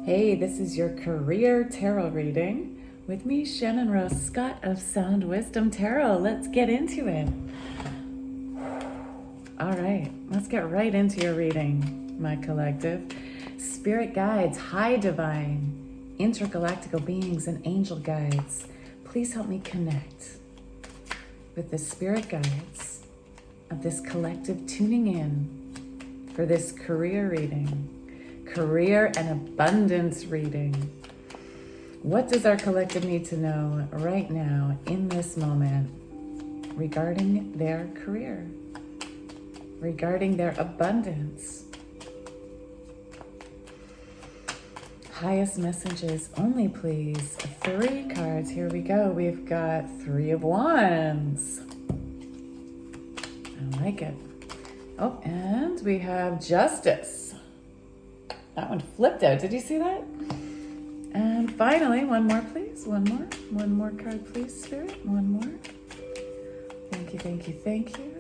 Hey, this is your career tarot reading with me, Shannon Rose Scott of Sound Wisdom Tarot. Let's get into it. All right, let's get right into your reading, my collective. Spirit guides, high divine, intergalactical beings, and angel guides, please help me connect with the spirit guides of this collective tuning in for this career reading. Career and abundance reading. What does our collective need to know right now in this moment regarding their career, regarding their abundance? Highest messages only, please. 3 cards. Here we go. We've got 3 of Wands. I like it. Oh, and we have Justice. That one flipped out. Did you see that? And finally, one more, please. One more card, please, Spirit. One more. Thank you, thank you, thank you.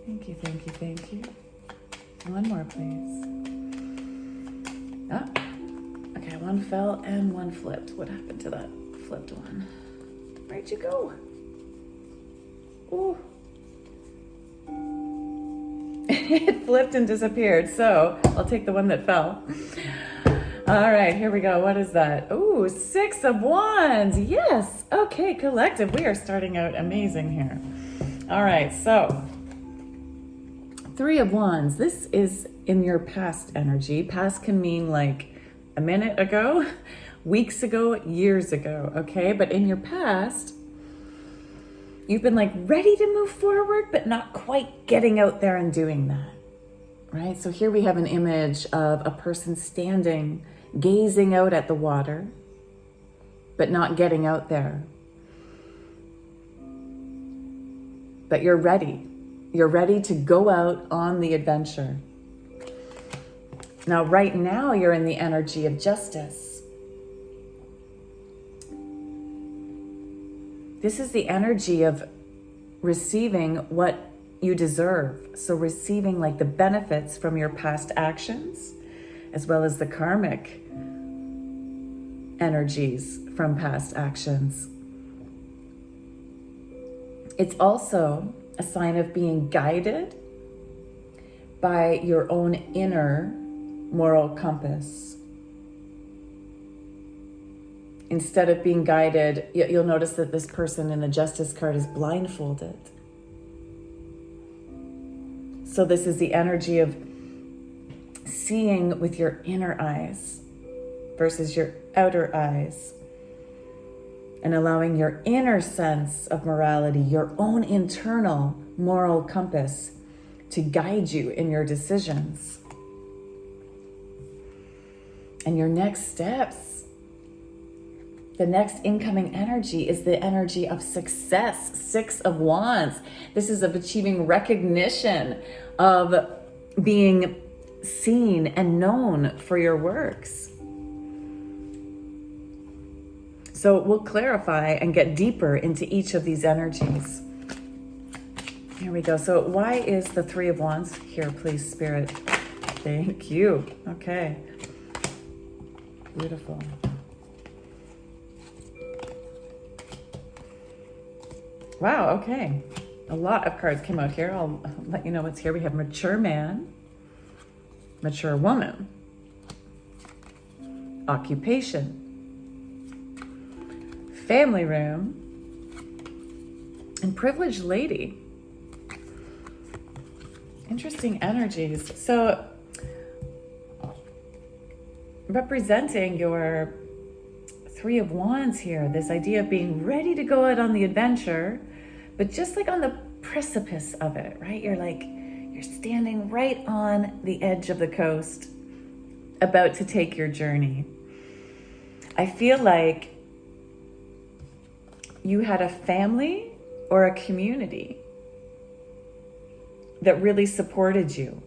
Thank you, thank you, thank you. One more, please. Ah, okay, one fell and one flipped. What happened to that flipped one? Where'd you go? Ooh. It flipped and disappeared, so I'll take the one that fell. All right, here we go. What is that? Ooh, 6 of Wands. Yes. Okay, collective. We are starting out amazing here. All right, so 3 of Wands. This is in your past energy. Past can mean like a minute ago, weeks ago, years ago, okay? But in your past, you've been like ready to move forward, but not quite getting out there and doing that, right? So here we have an image of a person standing, gazing out at the water, but not getting out there. But you're ready. You're ready to go out on the adventure. Now, right now, you're in the energy of justice. This is the energy of receiving what you deserve. So receiving like the benefits from your past actions, as well as the karmic energies from past actions. It's also a sign of being guided by your own inner moral compass. Instead of being guided, you'll notice that this person in the Justice card is blindfolded. So this is the energy of seeing with your inner eyes versus your outer eyes, and allowing your inner sense of morality, your own internal moral compass, to guide you in your decisions and your next steps. The next incoming energy is the energy of success, 6 of Wands. This is of achieving recognition, of being seen and known for your works. So we'll clarify and get deeper into each of these energies. Here we go. So why is the 3 of Wands here, please, Spirit? Thank you. Okay. Beautiful. Wow, okay. A lot of cards came out here. I'll let you know what's here. We have mature man, mature woman, occupation, family room, and privileged lady. Interesting energies. So, representing your 3 of Wands here, this idea of being ready to go out on the adventure, but just like on the precipice of it, right? You're standing right on the edge of the coast, about to take your journey. I feel like you had a family or a community that really supported you.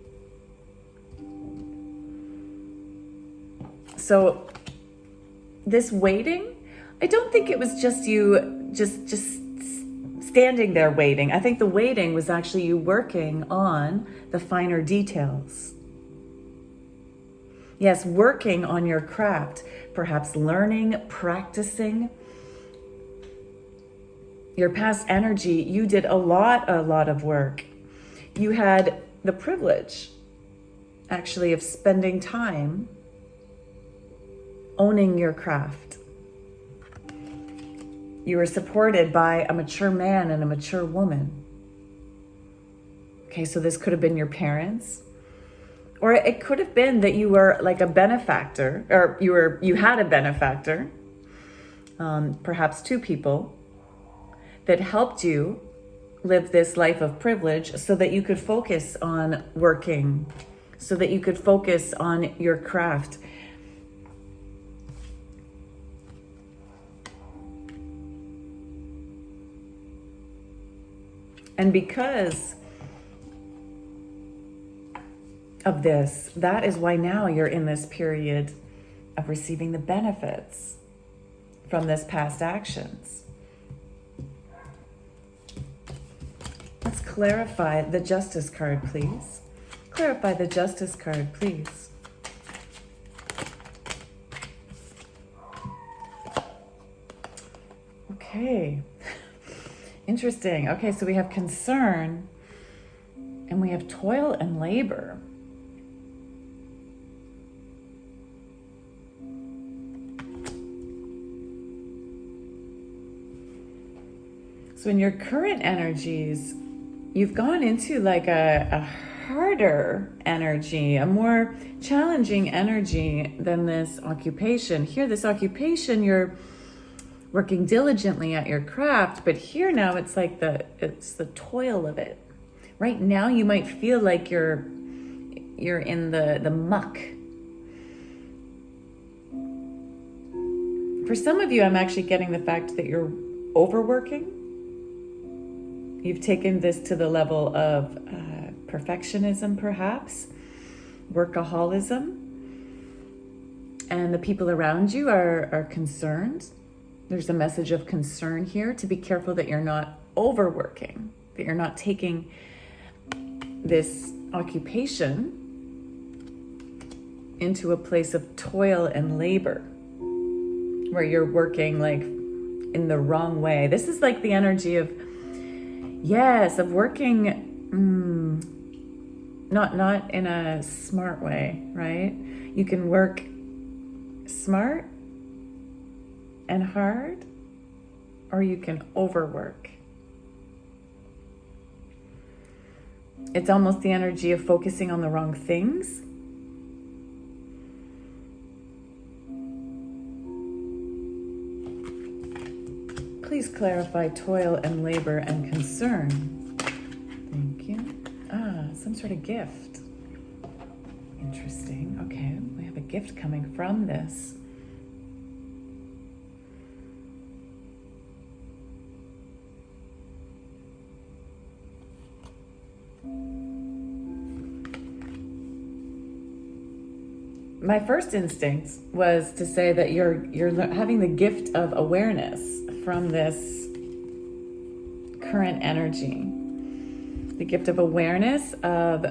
So this waiting, I don't think it was just you just standing there waiting. I think the waiting was actually you working on the finer details. Yes, working on your craft, perhaps learning, practicing. Your past energy, you did a lot of work. You had the privilege, actually, of spending time owning your craft. You were supported by a mature man and a mature woman. Okay, so this could have been your parents, or it could have been that you were like a benefactor, or you had a benefactor, perhaps two people that helped you live this life of privilege so that you could focus on working, so that you could focus on your craft. And because of this, that is why now you're in this period of receiving the benefits from this past actions. Let's clarify the Justice card, please. Clarify the Justice card, please. Okay. Interesting. Okay, so we have concern and we have toil and labor. So in your current energies, you've gone into like a harder energy, a more challenging energy than this occupation. Here, this occupation, you're working diligently at your craft, but here now it's like it's the toil of it. Right now you might feel like you're in the muck. For some of you, I'm actually getting the fact that you're overworking. You've taken this to the level of perfectionism, perhaps, workaholism, and the people around you are concerned. There's a message of concern here to be careful that you're not overworking, that you're not taking this occupation into a place of toil and labor where you're working like in the wrong way. This is like the energy of, yes, of working not in a smart way, right? You can work smart and hard, or you can overwork. It's almost the energy of focusing on the wrong things. Please clarify toil and labor and concern. Thank you. Some sort of gift. Interesting. Okay, we have a gift coming from this. My first instinct was to say that you're having the gift of awareness from this current energy. The gift of awareness of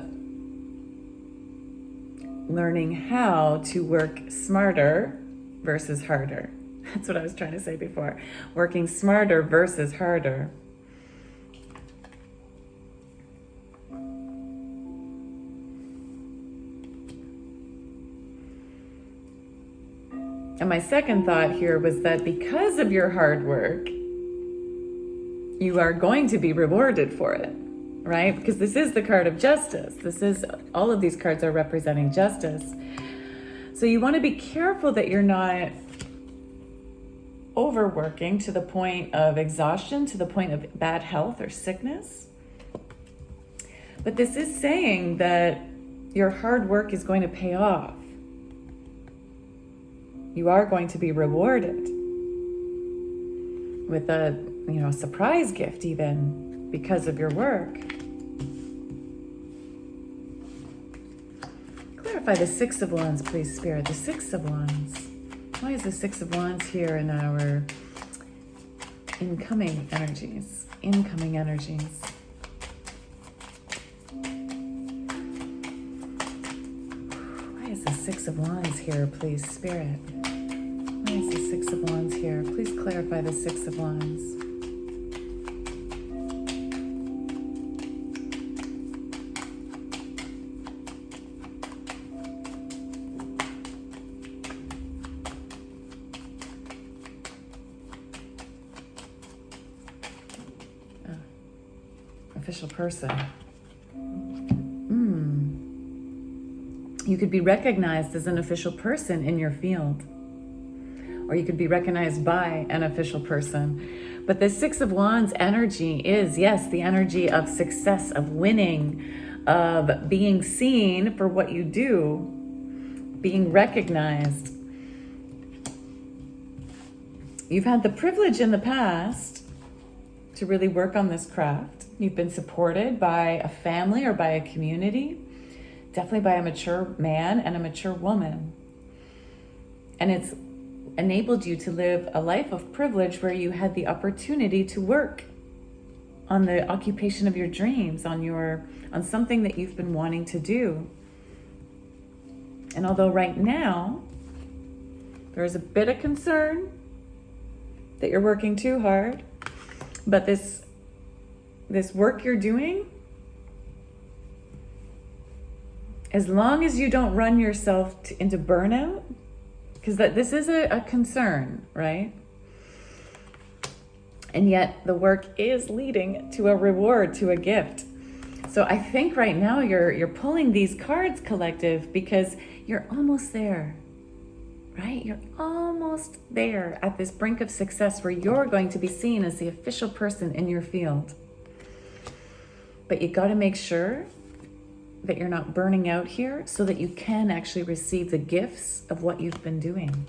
learning how to work smarter versus harder. That's what I was trying to say before. Working smarter versus harder. And my second thought here was that because of your hard work, you are going to be rewarded for it, right? Because this is the card of justice. All of these cards are representing justice. So you want to be careful that you're not overworking to the point of exhaustion, to the point of bad health or sickness. But this is saying that your hard work is going to pay off. You are going to be rewarded with a surprise gift even because of your work. Clarify the Six of Wands, please, Spirit. The Six of Wands. Why is the Six of Wands here in our incoming energies? Incoming energies. Why is the Six of Wands here, please, Spirit? Why is the Six of Wands here? Please clarify the Six of Wands. Official person. You could be recognized as an official person in your field, or you could be recognized by an official person. But the Six of Wands energy is, yes, the energy of success, of winning, of being seen for what you do, being recognized. You've had the privilege in the past to really work on this craft. You've been supported by a family or by a community, definitely by a mature man and a mature woman. And it's enabled you to live a life of privilege where you had the opportunity to work on the occupation of your dreams, on something that you've been wanting to do. And although right now there is a bit of concern that you're working too hard, but this work you're doing, as long as you don't run yourself into burnout, because this is a concern, right? And yet the work is leading to a reward, to a gift. So I think right now you're pulling these cards, collective, because you're almost there, right? You're almost there at this brink of success where you're going to be seen as the official person in your field. But you got to make sure that you're not burning out here so that you can actually receive the gifts of what you've been doing.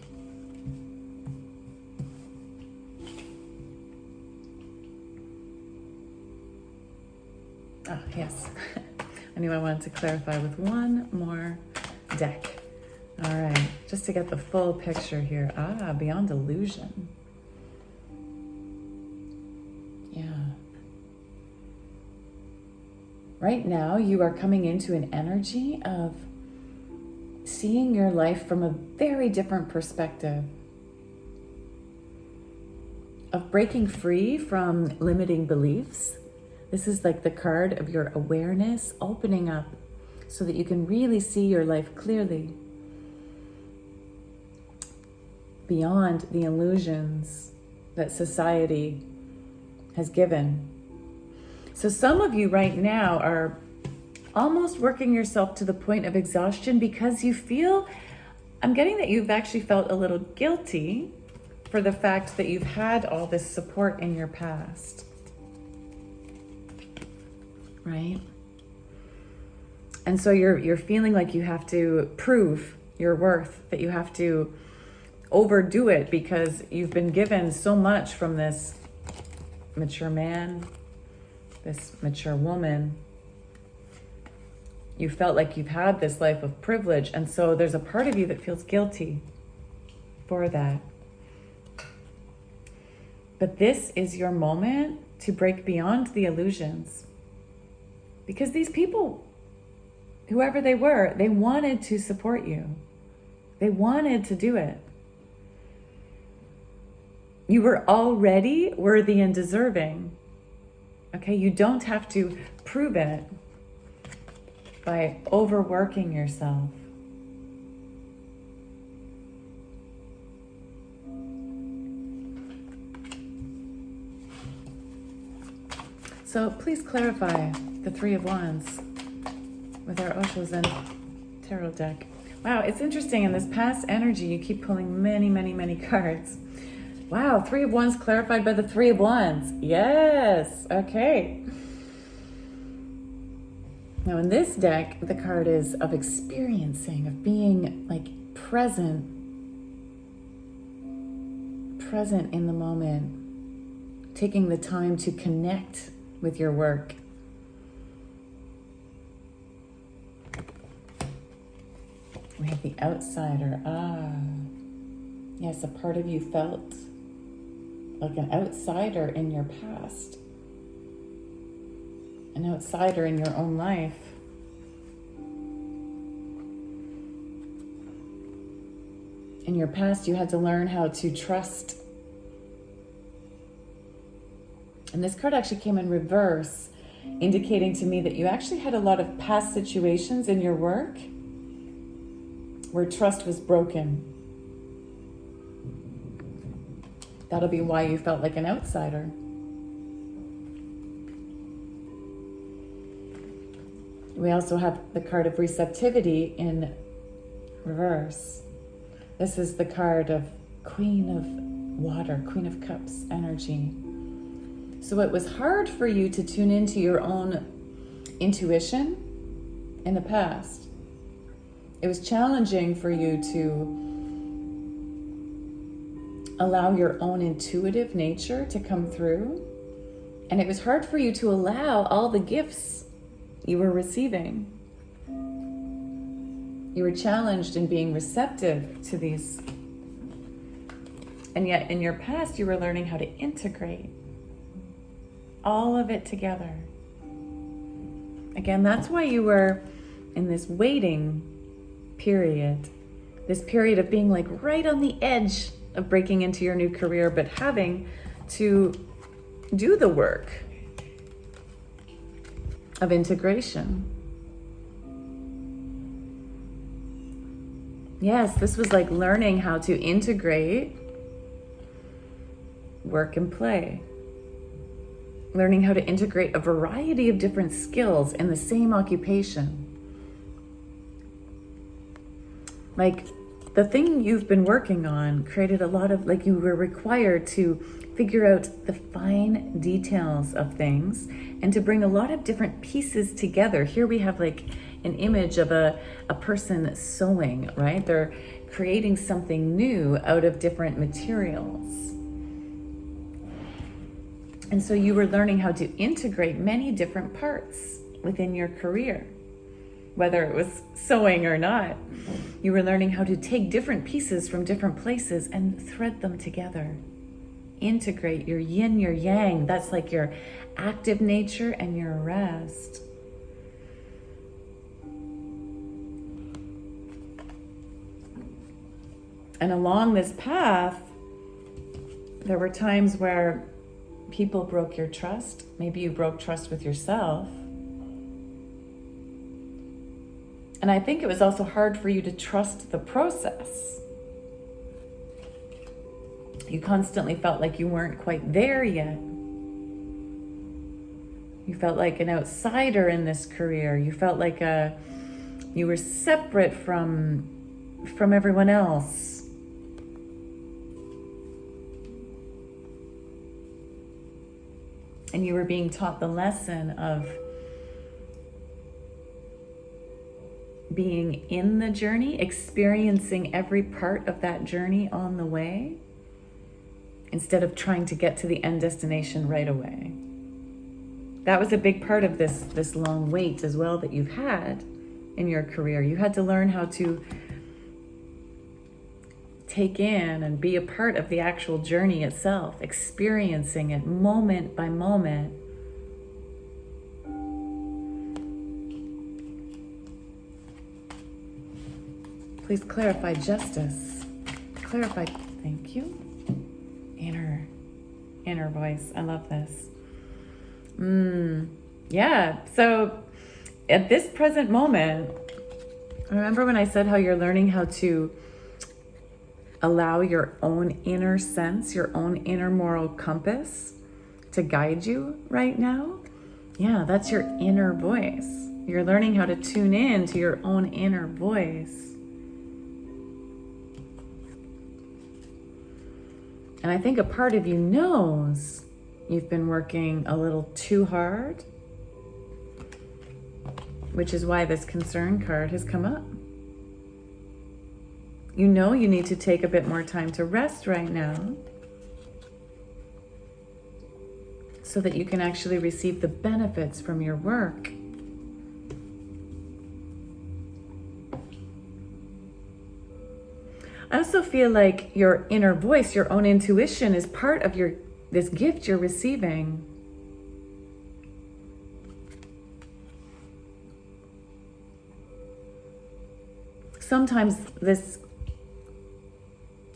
Ah, yes. I knew I wanted to clarify with one more deck. All right, just to get the full picture here. Ah, beyond illusion. Yeah. Right now, you are coming into an energy of seeing your life from a very different perspective, of breaking free from limiting beliefs. This is like the card of your awareness opening up so that you can really see your life clearly, beyond the illusions that society has given. So some of you right now are almost working yourself to the point of exhaustion because you feel, I'm getting that you've actually felt a little guilty for the fact that you've had all this support in your past, right? And so you're feeling like you have to prove your worth, that you have to overdo it because you've been given so much from this mature man, this mature woman. You felt like you've had this life of privilege, and so there's a part of you that feels guilty for that. But this is your moment to break beyond the illusions, because these people, whoever they were, they wanted to support you. They wanted to do it. You were already worthy and deserving. Okay, you don't have to prove it by overworking yourself. So please clarify the Three of Wands with our Osho Zen Tarot deck. Wow, it's interesting. In this past energy, you keep pulling many, many, many cards. Wow, Three of Wands clarified by the Three of Wands. Yes, okay. Now in this deck, the card is of experiencing, of being like present in the moment, taking the time to connect with your work. We have the outsider. Ah, yes, a part of you felt like an outsider in your past, an outsider in your own life. In your past, you had to learn how to trust. And this card actually came in reverse, indicating to me that you actually had a lot of past situations in your work where trust was broken. That'll be why you felt like an outsider. We also have the card of receptivity in reverse. This is the card of Queen of Water, Queen of Cups energy. So it was hard for you to tune into your own intuition in the past. It was challenging for you to allow your own intuitive nature to come through. And it was hard for you to allow all the gifts you were receiving. You were challenged in being receptive to these. And yet in your past, you were learning how to integrate all of it together. Again, that's why you were in this waiting period, this period of being like right on the edge of breaking into your new career, but having to do the work of integration. Yes, this was like learning how to integrate work and play. Learning how to integrate a variety of different skills in the same occupation. Like the thing you've been working on created a lot of, like you were required to figure out the fine details of things and to bring a lot of different pieces together. Here we have like an image of a person sewing, right? They're creating something new out of different materials. And so you were learning how to integrate many different parts within your career, whether it was sewing or not. You were learning how to take different pieces from different places and thread them together. Integrate your yin, your yang. That's like your active nature and your rest. And along this path, there were times where people broke your trust. Maybe you broke trust with yourself. And I think it was also hard for you to trust the process. You constantly felt like you weren't quite there yet. You felt like an outsider in this career. You felt like you were separate from everyone else. And you were being taught the lesson of being in the journey, experiencing every part of that journey on the way, instead of trying to get to the end destination right away. That was a big part of this long wait as well that you've had in your career. You had to learn how to take in and be a part of the actual journey itself, experiencing it moment by moment. Please clarify justice. Clarify, thank you. Inner voice, I love this. Yeah, so at this present moment, remember when I said how you're learning how to allow your own inner sense, your own inner moral compass to guide you right now? Yeah, that's your inner voice. You're learning how to tune in to your own inner voice. And I think a part of you knows you've been working a little too hard, which is why this concern card has come up. You know you need to take a bit more time to rest right now so that you can actually receive the benefits from your work. I also feel like your inner voice, your own intuition, is part of this gift you're receiving. Sometimes this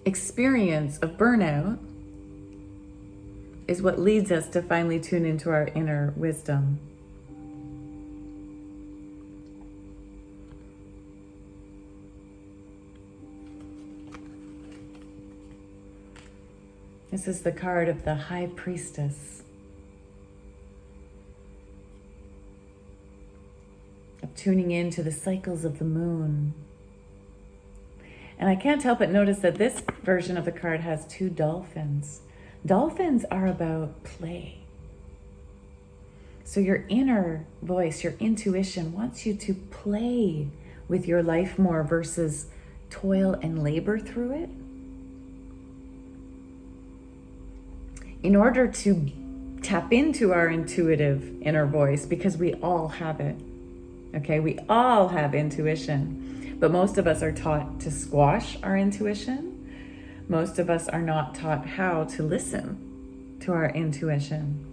experience of burnout is what leads us to finally tune into our inner wisdom. This is the card of the High Priestess, of tuning into the cycles of the moon. And I can't help but notice that this version of the card has two dolphins. Dolphins are about play. So your inner voice, your intuition wants you to play with your life more versus toil and labor through it. In order to tap into our intuitive inner voice, because we all have it, okay? We all have intuition, but most of us are taught to squash our intuition. Most of us are not taught how to listen to our intuition.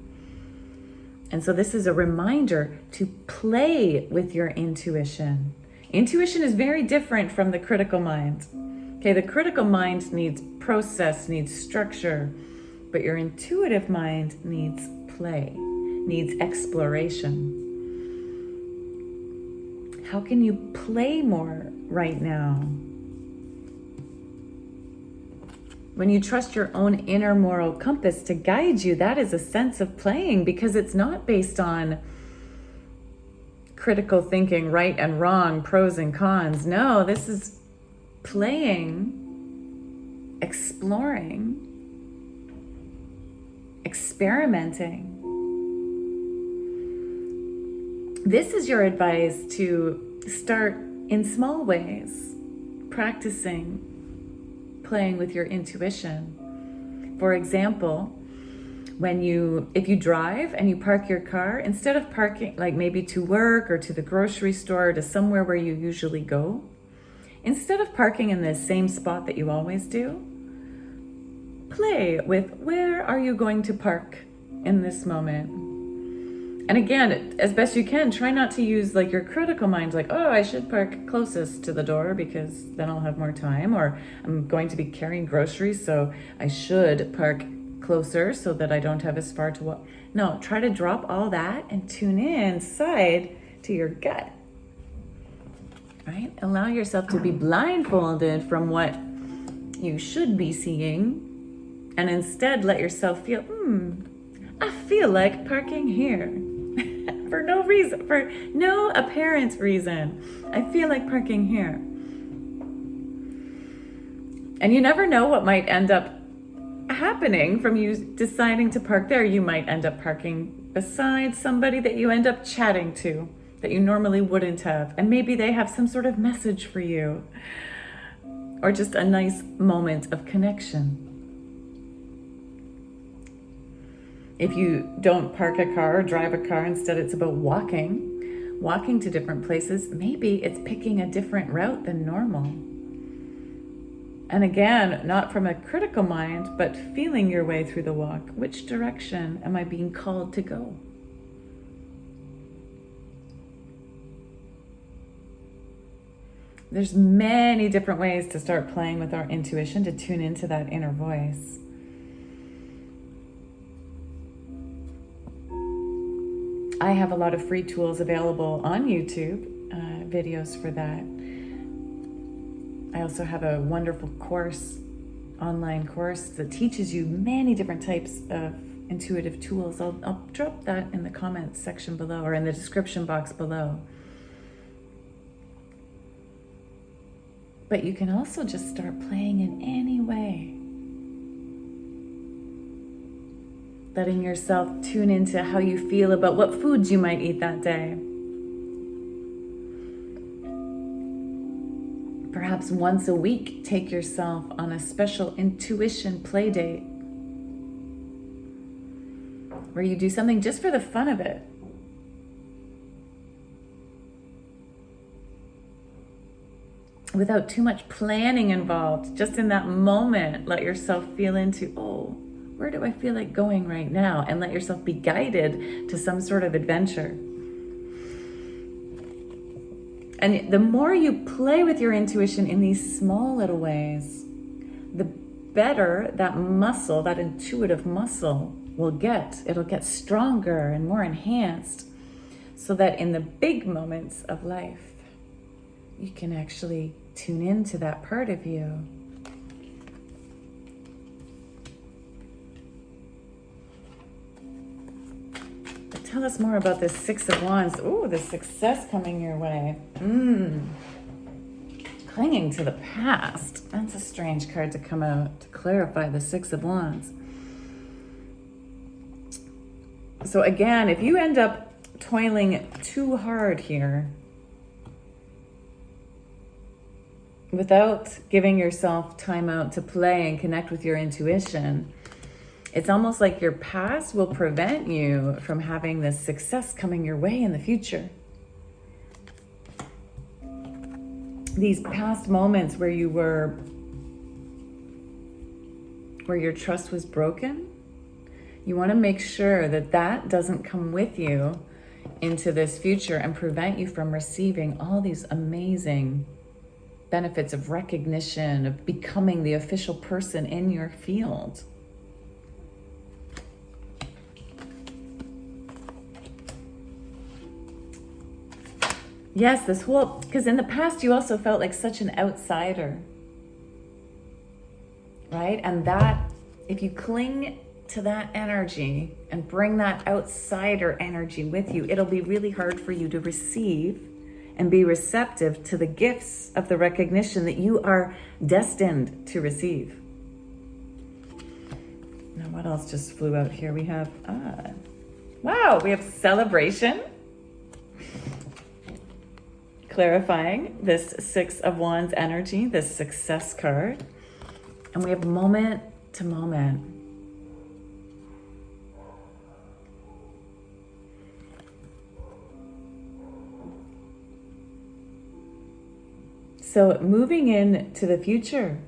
And so this is a reminder to play with your intuition. Intuition is very different from the critical mind. Okay, the critical mind needs process, needs structure, but your intuitive mind needs play, needs exploration. How can you play more right now? When you trust your own inner moral compass to guide you, that is a sense of playing, because it's not based on critical thinking, right and wrong, pros and cons. No, this is playing, exploring, experimenting. This is your advice to start in small ways, practicing playing with your intuition. For example, if you drive and you park your car, instead of parking like maybe to work or to the grocery store or to somewhere where you usually go, instead of parking in the same spot that you always do, play with where are you going to park in this moment. And again, as best you can, try not to use like your critical mind, like, oh, I should park closest to the door because then I'll have more time, or I'm going to be carrying groceries, so I should park closer so that I don't have as far to walk. No, try to drop all that and tune inside to your gut, right? Allow yourself to be blindfolded from what you should be seeing, and instead let yourself feel, I feel like parking here. For no reason, for no apparent reason. I feel like parking here. And you never know what might end up happening from you deciding to park there. You might end up parking beside somebody that you end up chatting to that you normally wouldn't have. And maybe they have some sort of message for you, or just a nice moment of connection. If you don't park a car or drive a car, instead it's about walking to different places. Maybe it's picking a different route than normal. And again, not from a critical mind, but feeling your way through the walk. Which direction am I being called to go? There's many different ways to start playing with our intuition, to tune into that inner voice. I have a lot of free tools available on YouTube, videos for that. I also have a wonderful online course that teaches you many different types of intuitive tools. I'll drop that in the comments section below, or in the description box below. But you can also just start playing in any way. Letting yourself tune into how you feel about what foods you might eat that day. Perhaps once a week, take yourself on a special intuition play date where you do something just for the fun of it. Without too much planning involved, just in that moment, let yourself feel into, oh, where do I feel like going right now? And let yourself be guided to some sort of adventure. And the more you play with your intuition in these small little ways, the better that muscle, that intuitive muscle will get. It'll get stronger and more enhanced, so that in the big moments of life, you can actually tune into that part of you. But tell us more about this Six of Wands. Ooh, the success coming your way. Clinging to the past. That's a strange card to come out to clarify the Six of Wands. So again, if you end up toiling too hard here, without giving yourself time out to play and connect with your intuition, it's almost like your past will prevent you from having this success coming your way in the future. These past moments where your trust was broken, you want to make sure that that doesn't come with you into this future and prevent you from receiving all these amazing benefits of recognition, of becoming the official person in your field. Yes, this whole, because in the past you also felt like such an outsider, right? And that, if you cling to that energy and bring that outsider energy with you, it'll be really hard for you to receive and be receptive to the gifts of the recognition that you are destined to receive. Now, what else just flew out here? We have, wow, we have celebration. Clarifying this Six of Wands energy, this success card. And we have moment to moment. So moving into the future,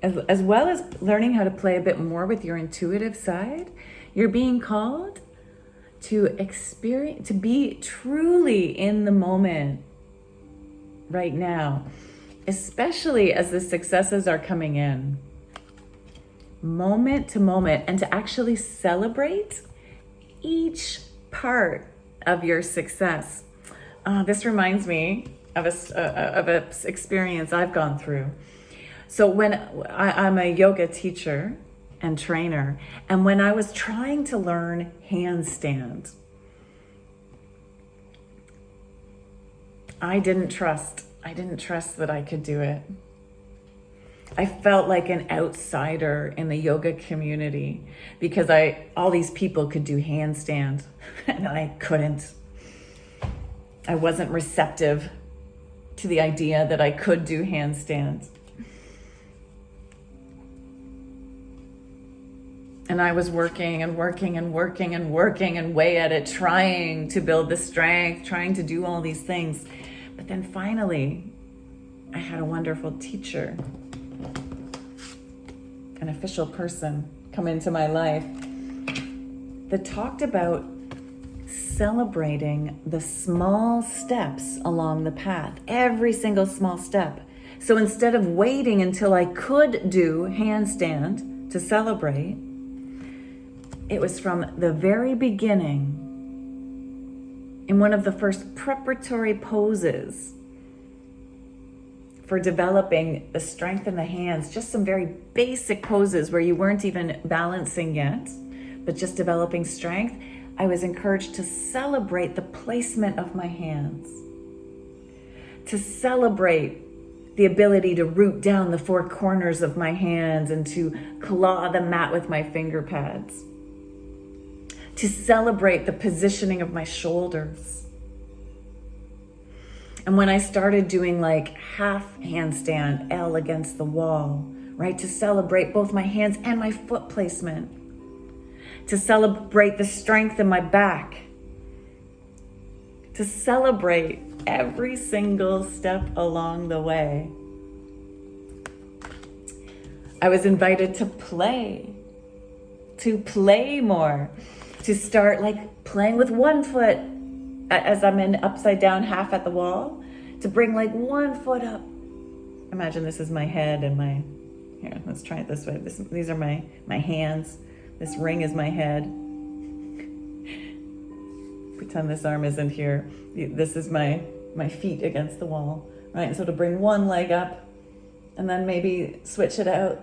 as well as learning how to play a bit more with your intuitive side, you're being called to experience, to be truly in the moment right now, especially as the successes are coming in, moment to moment, and to actually celebrate each part of your success. This reminds me of a experience I've gone through. So when I'm a yoga teacher and trainer, and when I was trying to learn handstand, I didn't trust that I could do it. I felt like an outsider in the yoga community because all these people could do handstand and I couldn't. I wasn't receptive to the idea that I could do handstands. And I was working away at it, trying to build the strength, trying to do all these things. But then finally, I had a wonderful teacher, an official person come into my life that talked about celebrating the small steps along the path, every single small step. So instead of waiting until I could do handstand to celebrate, it was from the very beginning, in one of the first preparatory poses for developing the strength in the hands, just some very basic poses where you weren't even balancing yet, but just developing strength. I was encouraged to celebrate the placement of my hands, to celebrate the ability to root down the four corners of my hands and to claw the mat with my finger pads, to celebrate the positioning of my shoulders. And when I started doing like half handstand, L against the wall, right, to celebrate both my hands and my foot placement, to celebrate the strength in my back, to celebrate every single step along the way. I was invited to play more, to start like playing with one foot as I'm in upside down half at the wall, to bring like one foot up. Imagine this is my head and my Here, let's try it this way. These are my hands. This ring is my head. Pretend this arm isn't here. This is my feet against the wall, right? And so to bring one leg up and then maybe switch it out.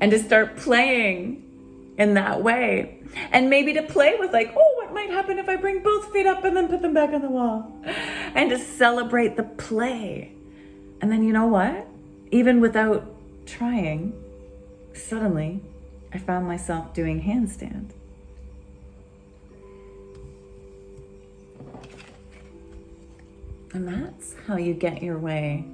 And to start playing in that way. And maybe to play with like, oh, what might happen if I bring both feet up and then put them back on the wall? And to celebrate the play. And then you know what? Even without trying, suddenly I found myself doing handstand. And that's how you get your way.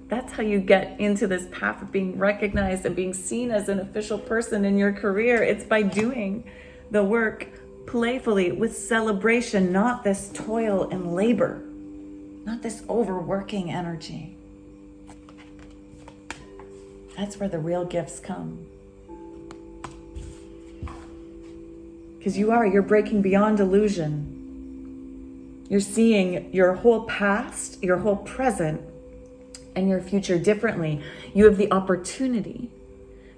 That's how you get into this path of being recognized and being seen as an official person in your career. It's by doing the work playfully with celebration, not this toil and labor, not this overworking energy. That's where the real gifts come. Because you're breaking beyond illusion. You're seeing your whole past, your whole present, and your future differently. You have the opportunity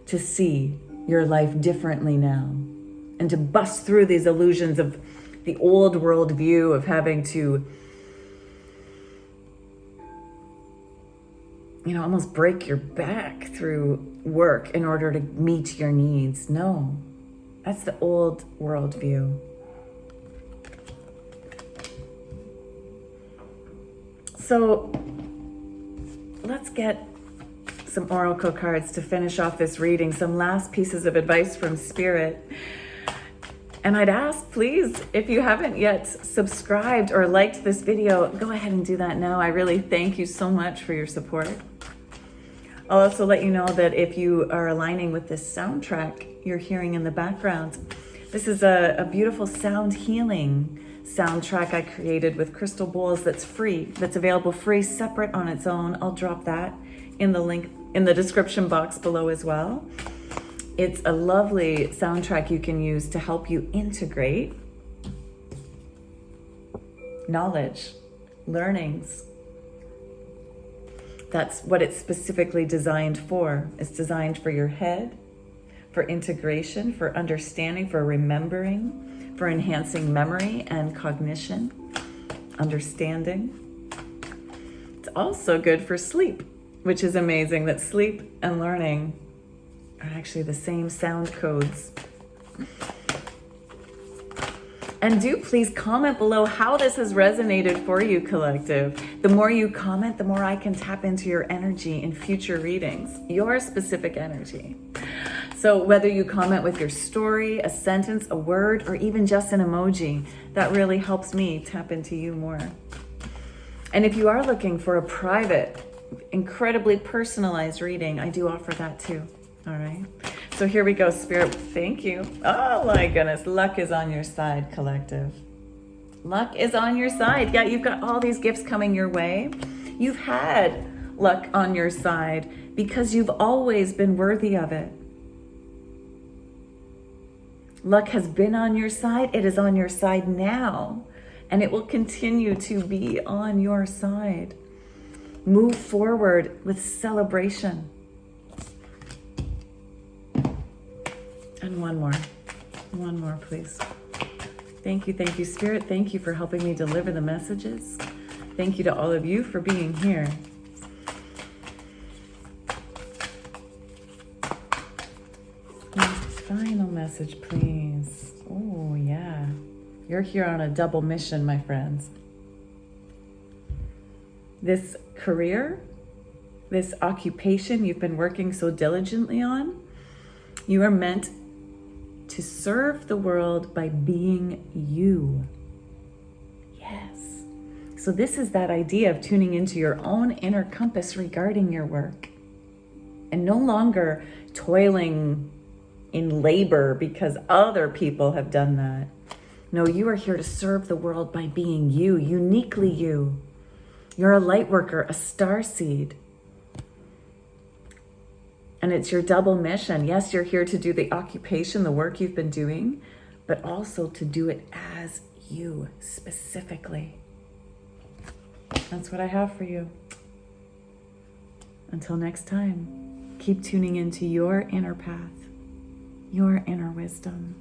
to see your life differently now and to bust through these illusions of the old world view of having to, almost break your back through work in order to meet your needs. No, that's the old world view. So let's get some oracle cards to finish off this reading, some last pieces of advice from Spirit. And I'd ask, please, if you haven't yet subscribed or liked this video, go ahead and do that now. I really thank you so much for your support. I'll also let you know that if you are aligning with this soundtrack you're hearing in the background, this is a beautiful sound healing soundtrack I created with crystal bowls that's free, that's available free, separate on its own. I'll drop that in the link in the description box below as well. It's a lovely soundtrack you can use to help you integrate knowledge, learnings. That's what it's specifically designed for. It's designed for your head, for integration, for understanding, for remembering, for enhancing memory and cognition, understanding. It's also good for sleep, which is amazing that sleep and learning are actually the same sound codes. And do please comment below how this has resonated for you, collective. The more you comment, the more I can tap into your energy in future readings, your specific energy. So whether you comment with your story, a sentence, a word, or even just an emoji, that really helps me tap into you more. And if you are looking for a private, incredibly personalized reading, I do offer that too. All right. So here we go, Spirit. Thank you. Oh my goodness. Luck is on your side, collective. Luck is on your side. Yeah, you've got all these gifts coming your way. You've had luck on your side because you've always been worthy of it. Luck has been on your side. It is on your side now, and it will continue to be on your side. Move forward with celebration. And one more, please. Thank you, Spirit. Thank you for helping me deliver the messages. Thank you to all of you for being here. Final message, please. Oh, yeah. You're here on a double mission, my friends. This career, this occupation you've been working so diligently on, you are meant to serve the world by being you. Yes. So this is that idea of tuning into your own inner compass regarding your work and no longer toiling in labor because other people have done that. No, you are here to serve the world by being you, uniquely you. You're a light worker, a star seed. And it's your double mission. Yes, you're here to do the occupation, the work you've been doing, but also to do it as you specifically. That's what I have for you. Until next time, keep tuning into your inner path, your inner wisdom.